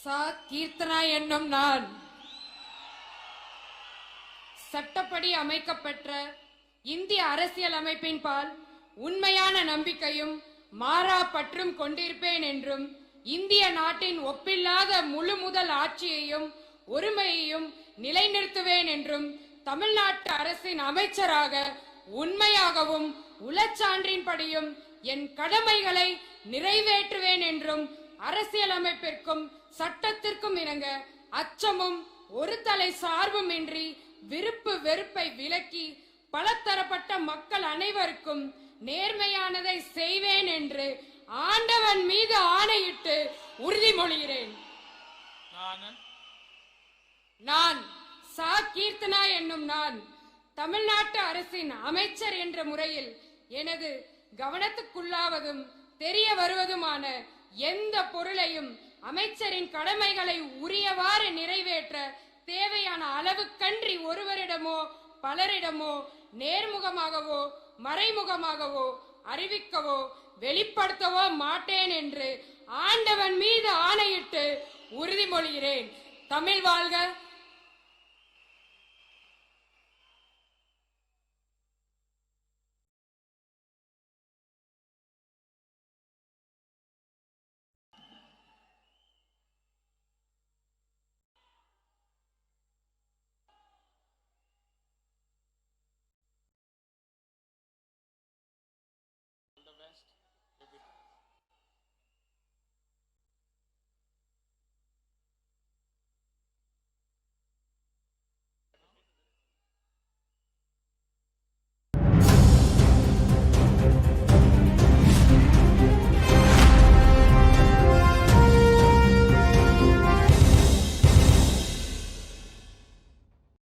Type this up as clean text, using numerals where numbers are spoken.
சா கீர்த்தனா என்னும் நான் சட்டப்படி அமைக்கப்பெற்ற இந்திய அரசியல் அமைப்பின் பால் உண்மையான நம்பிக்கையும் மாறா பற்றும் கொண்டிருப்பேன் என்றும் இந்திய நாட்டின் ஒப்பில்லாத முழு முதல் ஆட்சியையும் ஒருமையையும் நிலைநிறுத்துவேன் என்றும் தமிழ்நாட்டு அரசின் அமைச்சராக உண்மையாகவும் உளச்சான்றின்படியும் என் கடமைகளை நிறைவேற்றுவேன் என்றும் அரசியலமைப்பிற்கும் சட்டத்திற்கும் இணங்க அச்சமும் ஒரு தலை சார்பும் இன்றி விருப்பு வெறுப்பை விலக்கி பலதரப்பட்ட மக்கள் அனைவருக்கும் நேர்மையானதை செய்வேன் என்று ஆண்டவன் மீது ஆணையிட்டு உறுதிமொழிகிறேன். நான் சா கீர்த்தனா என்னும் நான் தமிழ்நாட்டு அரசின் அமைச்சர் என்ற முறையில் எனது கவனத்துக்குள்ளாவதும் தெரிய வருவதுமான எந்த பொருளையும் அமைச்சரின் கடமைகளை உரியவாறு நிறைவேற்ற தேவையான அளவுக்கன்றி ஒருவரிடமோ பலரிடமோ நேர்முகமாகவோ மறைமுகமாகவோ அறிவிக்கவோ வெளிப்படுத்தவோ மாட்டேன் என்று ஆண்டவன் மீது ஆணையிட்டு உறுதிமொழிகிறேன். தமிழ் வாழ்க.